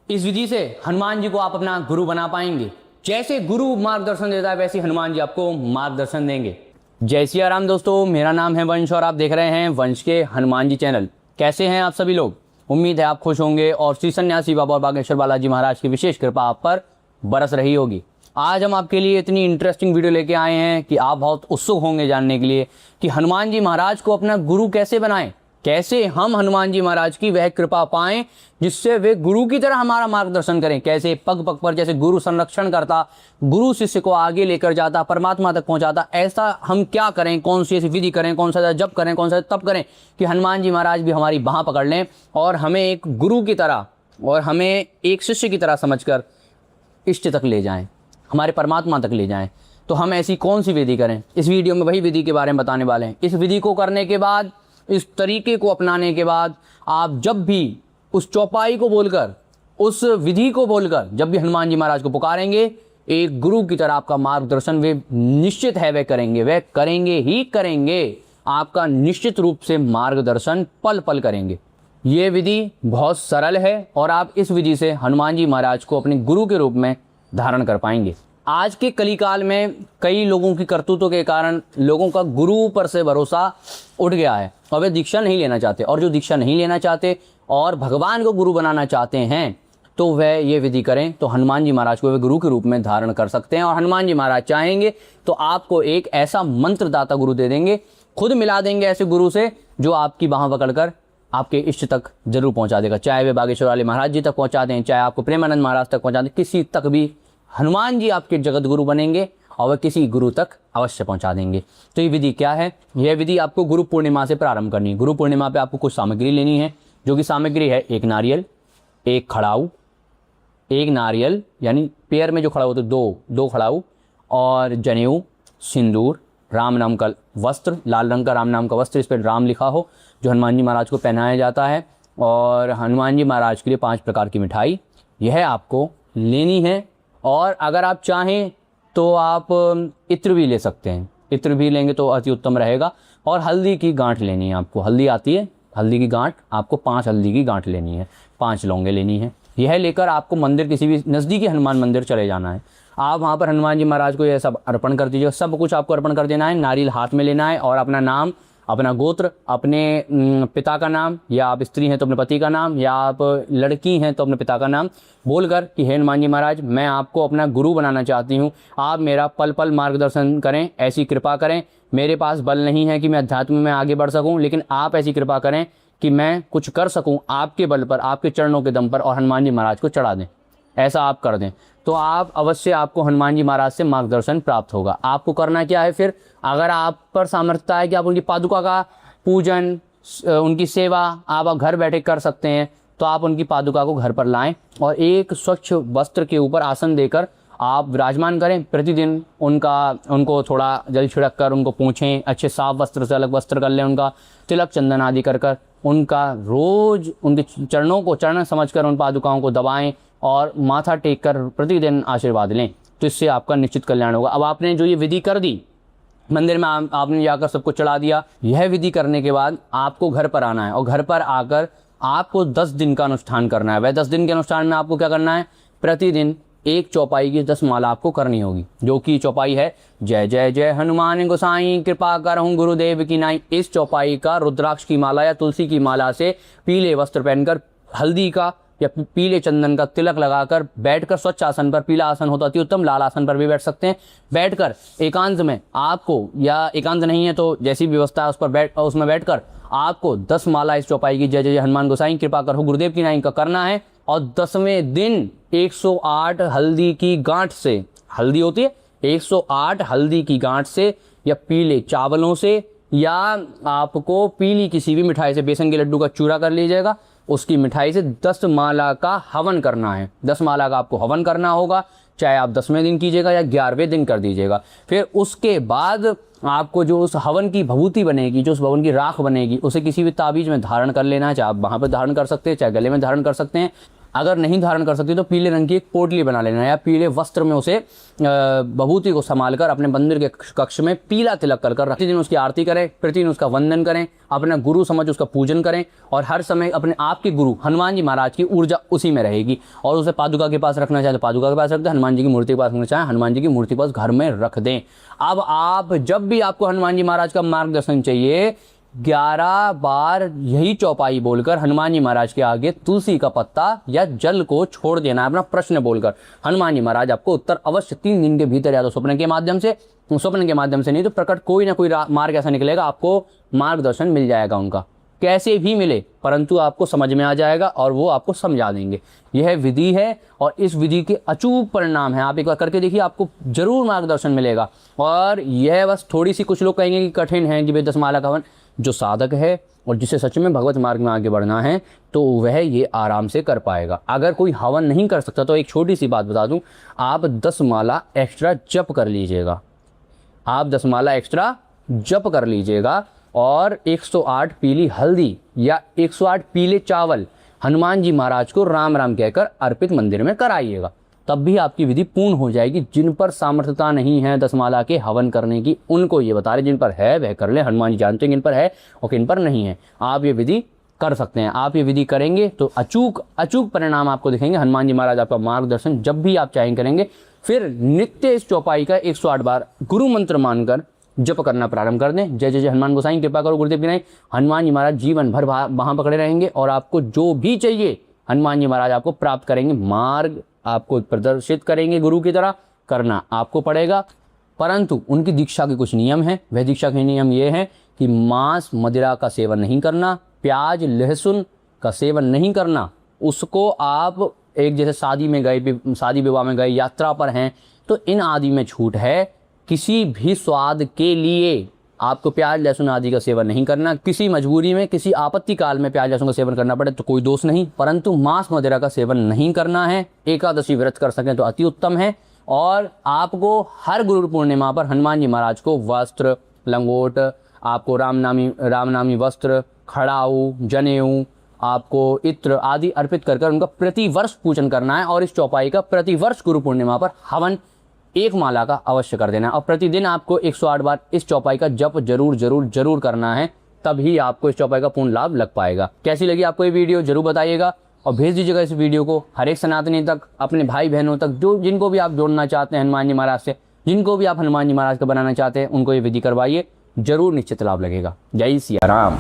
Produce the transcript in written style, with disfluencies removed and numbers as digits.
इस विधि से हनुमान जी को आप अपना गुरु बना पाएंगे। जैसे गुरु मार्गदर्शन देता है वैसे हनुमान जी आपको मार्गदर्शन देंगे। जय सिया राम दोस्तों, मेरा नाम है वंश और आप देख रहे हैं वंश के हनुमान जी चैनल। कैसे हैं आप सभी लोग? उम्मीद है आप खुश होंगे और श्री सन्यासी बाबा और बागेश्वर बालाजी महाराज की विशेष कृपा आप पर बरस रही होगी। आज हम आपके लिए इतनी इंटरेस्टिंग वीडियो लेके आए हैं कि आप बहुत उत्सुक होंगे जानने के लिए कि हनुमान जी महाराज को अपना गुरु कैसे बनाएं, कैसे हम हनुमान जी महाराज की वह कृपा पाएं जिससे वे गुरु की तरह हमारा मार्गदर्शन करें। कैसे पग पग पर जैसे गुरु संरक्षण करता, गुरु शिष्य को आगे लेकर जाता, परमात्मा तक पहुंचाता, ऐसा हम क्या करें, कौन सी ऐसी विधि करें, कौन सा जप करें, कौन सा तप करें कि हनुमान जी महाराज भी हमारी बाह पकड़ लें और हमें एक गुरु की तरह और हमें एक शिष्य की तरह समझकर इष्ट तक ले जाएं, हमारे परमात्मा तक ले जाएं। तो हम ऐसी कौन सी विधि करें? इस वीडियो में वही विधि के बारे में बताने वाले हैं। इस विधि को करने के बाद, इस तरीके को अपनाने के बाद आप जब भी उस चौपाई को बोलकर, उस विधि को बोलकर जब भी हनुमान जी महाराज को पुकारेंगे, एक गुरु की तरह आपका मार्गदर्शन वे निश्चित है वे करेंगे ही करेंगे। आपका निश्चित रूप से मार्गदर्शन पल पल करेंगे। ये विधि बहुत सरल है और आप इस विधि से हनुमान जी महाराज को अपने गुरु के रूप में धारण कर पाएंगे। आज के कलिकाल में कई लोगों की करतूतों के कारण लोगों का गुरु पर से भरोसा उठ गया है और वे दीक्षा नहीं लेना चाहते। और जो दीक्षा नहीं लेना चाहते और भगवान को गुरु बनाना चाहते हैं तो वह ये विधि करें तो हनुमान जी महाराज को वे गुरु के रूप में धारण कर सकते हैं। और हनुमान जी महाराज चाहेंगे तो आपको एक ऐसा मंत्रदाता गुरु दे देंगे, खुद मिला देंगे ऐसे गुरु से जो आपकी बाह पकड़कर आपके इष्ट तक जरूर पहुंचा देगा। चाहे वे बागेश्वर वाले महाराज जी तक पहुंचा दें, चाहे आपको प्रेमानंद महाराज तक पहुंचा दें, किसी तक भी हनुमान जी आपके जगत गुरु बनेंगे और वह किसी गुरु तक अवश्य पहुंचा देंगे। तो ये विधि क्या है? यह विधि आपको गुरु पूर्णिमा से प्रारंभ करनी है। गुरु पूर्णिमा पे आपको कुछ सामग्री लेनी है, जो कि सामग्री है एक नारियल, एक खड़ाऊ, एक नारियल यानी पेयर में जो खड़ा होता है दो खड़ाऊ, और जनेऊ, सिंदूर, राम नाम का वस्त्र, लाल रंग का राम नाम का वस्त्र, इस पर राम लिखा हो, जो हनुमान जी महाराज को पहनाया जाता है, और हनुमान जी महाराज के लिए 5 प्रकार की मिठाई यह आपको लेनी है। और अगर आप चाहें तो आप इत्र भी ले सकते हैं, इत्र भी लेंगे तो अति उत्तम रहेगा। और हल्दी की गांठ लेनी है आपको, हल्दी आती है, हल्दी की गांठ आपको 5 हल्दी की गांठ लेनी है, 5 लौंगे लेनी है। यह लेकर आपको मंदिर, किसी भी नज़दीकी हनुमान मंदिर चले जाना है। आप वहाँ पर हनुमान जी महाराज को यह सब अर्पण कर दीजिएगा, सब कुछ आपको अर्पण कर देना है। नारियल हाथ में लेना है और अपना नाम, अपना गोत्र, अपने पिता का नाम, या आप स्त्री हैं तो अपने पति का नाम, या आप लड़की हैं तो अपने पिता का नाम बोलकर कि हे हनुमान जी महाराज, मैं आपको अपना गुरु बनाना चाहती हूँ, आप मेरा पल पल मार्गदर्शन करें, ऐसी कृपा करें। मेरे पास बल नहीं है कि मैं अध्यात्म में आगे बढ़ सकूँ, लेकिन आप ऐसी कृपा करें कि मैं कुछ कर सकूँ आपके बल पर, आपके चरणों के दम पर, और हनुमान जी महाराज को चढ़ा दें। ऐसा आप कर दें तो आप अवश्य, आपको हनुमान जी महाराज से मार्गदर्शन प्राप्त होगा। आपको करना क्या है फिर? अगर आप पर सामर्थ्य है कि आप उनकी पादुका का पूजन, उनकी सेवा आप घर बैठे कर सकते हैं, तो आप उनकी पादुका को घर पर लाएं और एक स्वच्छ वस्त्र के ऊपर आसन देकर आप विराजमान करें। प्रतिदिन उनको थोड़ा जल छिड़क कर उनको पोंछें, अच्छे साफ वस्त्र से अलग वस्त्र कर लें, उनका तिलक चंदन आदि कर उनका रोज उनके चरणों को चरण समझकर उन पादुकाओं को दबाएं और माथा टेक कर प्रतिदिन आशीर्वाद लें। तो इससे आपका निश्चित कल्याण होगा। अब आपने जो ये विधि कर दी, मंदिर में आपने जाकर सबको चढ़ा दिया, यह विधि करने के बाद आपको घर पर आना है और घर पर आकर आपको 10 दिन का अनुष्ठान करना है। वह 10 दिन के अनुष्ठान में आपको क्या करना है? प्रतिदिन एक चौपाई की 10 माला आपको करनी होगी, जो कि चौपाई है जय जय जय हनुमान गोसाई कृपा करहूँ गुरुदेव की नाई। इस चौपाई का रुद्राक्ष की माला या तुलसी की माला से पीले वस्त्र पहनकर, हल्दी का या पीले चंदन का तिलक लगाकर बैठकर स्वच्छ आसन पर, पीला आसन होता अति उत्तम, लाल आसन पर भी बैठ सकते हैं, बैठकर एकांत में आपको, या एकांत नहीं है तो जैसी व्यवस्था है उस पर उसमें बैठकर आपको 10 माला इस चौपाई की जय जय हनुमान गोसाई कृपा करहूँ गुरुदेव की नाई का करना है। और 10वें दिन 108 हल्दी की गांठ से, हल्दी होती है 108 हल्दी की गांठ से, या पीले चावलों से, या आपको पीली किसी भी मिठाई से, बेसन के लड्डू का चूरा कर लीजिएगा, उसकी मिठाई से 10 माला का हवन करना है। 10 माला का आपको हवन करना होगा, चाहे आप 10वें दिन कीजिएगा या 11वें दिन कर दीजिएगा। फिर उसके बाद आपको जो उस हवन की भभूति बनेगी, जो उस हवन की राख बनेगी, उसे किसी भी ताबीज में धारण कर लेना है। चाहे आप वहाँ पर धारण कर सकते हैं, चाहे गले में धारण कर सकते हैं। अगर नहीं धारण कर सकती तो पीले रंग की एक पोटली बना लेना या पीले वस्त्र में उसे विभूति को संभाल कर अपने मंदिर के कक्ष में पीला तिलक कर प्रतिदिन उसकी आरती करें, प्रतिदिन उसका वंदन करें, अपना गुरु समझ उसका पूजन करें और हर समय अपने आपके गुरु हनुमान जी महाराज की ऊर्जा उसी में रहेगी। और उसे पादुका के पास रखना चाहे तो पादुका के पास रख दें, हनुमान जी की मूर्ति के पास रखना चाहे हनुमान जी की मूर्ति के पास घर में रख दें। अब आप जब भी आपको हनुमान जी महाराज का मार्गदर्शन चाहिए 11 बार यही चौपाई बोलकर हनुमान जी महाराज के आगे तुलसी का पत्ता या जल को छोड़ देना है अपना प्रश्न बोलकर। हनुमान जी महाराज आपको उत्तर अवश्य 3 दिन के भीतर, या तो स्वप्न के माध्यम से नहीं तो प्रकट कोई ना कोई मार्ग ऐसा निकलेगा, आपको मार्गदर्शन मिल जाएगा उनका, कैसे भी मिले परंतु आपको समझ में आ जाएगा और वो आपको समझा देंगे। यह विधि है और इस विधि के अचूक परिणाम है। आप एक बार करके देखिए, आपको जरूर मार्गदर्शन मिलेगा। और यह बस थोड़ी सी, कुछ लोग कहेंगे कि कठिन है कि भाई 10 माला का हवन, जो साधक है और जिसे सच में भगवत मार्ग में आगे बढ़ना है तो वह ये आराम से कर पाएगा। अगर कोई हवन नहीं कर सकता तो एक छोटी सी बात बता दूं, आप 10 माला एक्स्ट्रा जप कर लीजिएगा, आप 10 माला एक्स्ट्रा जप कर लीजिएगा और 108 पीली हल्दी या 108 पीले चावल हनुमान जी महाराज को राम राम कहकर अर्पित मंदिर में कराइएगा, तब भी आपकी विधि पूर्ण हो जाएगी। जिन पर सामर्थ्यता नहीं है 10 माला के हवन करने की, उनको ये बता रहे, जिन पर है वह कर ले। हनुमान जी जानते हैं किन पर है और किन पर नहीं है। आप ये विधि कर सकते हैं। आप ये विधि करेंगे तो अचूक परिणाम आपको दिखेंगे। हनुमान जी महाराज आपका मार्गदर्शन जब भी आप चाहें करेंगे। फिर नित्य इस चौपाई का 108 बार गुरु मंत्र मानकर जप करना प्रारंभ कर दें। जय जय जय हनुमान गोसाई, कृपा करो गुरुदेव की नहीं। हनुमान जी महाराज जीवन भर वहां पकड़े रहेंगे और आपको जो भी चाहिए हनुमान जी महाराज आपको प्राप्त करेंगे। मार्ग आपको प्रदर्शित करेंगे, गुरु की तरह करना आपको पड़ेगा। परंतु उनकी दीक्षा के कुछ नियम हैं। वह दीक्षा के नियम ये हैं कि मांस मदिरा का सेवन नहीं करना, प्याज लहसुन का सेवन नहीं करना। उसको आप एक जैसे शादी में गए, शादी विवाह में गए, यात्रा पर हैं तो इन आदि में छूट है। किसी भी स्वाद के लिए आपको प्याज लहसुन आदि का सेवन नहीं करना। किसी मजबूरी में, किसी आपत्ति काल में प्याज लहसुन का सेवन करना पड़े तो कोई दोष नहीं, परंतु मांस मदिरा का सेवन नहीं करना है। एकादशी व्रत कर सकें तो अति उत्तम है। और आपको हर गुरु पूर्णिमा पर हनुमान जी महाराज को वस्त्र, लंगोट, आपको रामनामी वस्त्र, खड़ाऊ, जनेऊ, आपको इत्र आदि अर्पित कर उनका प्रतिवर्ष पूजन करना है। और इस चौपाई का प्रतिवर्ष गुरु पूर्णिमा पर हवन 1 माला का अवश्य कर देना है। और प्रतिदिन आपको 108 बार इस चौपाई का जप जरूर करना है, तभी आपको इस चौपाई का पूर्ण लाभ लग पाएगा। कैसी लगी आपको ये वीडियो जरूर बताइएगा और भेज दीजिएगा इस वीडियो को हर एक सनातनी तक, अपने भाई बहनों तक, जो जिनको भी आप जोड़ना चाहते हैं हनुमान जी महाराज से, जिनको भी आप हनुमान जी महाराज का बनाना चाहते हैं, उनको ये विधि करवाइए, जरूर निश्चित लाभ लगेगा। जय सिया राम।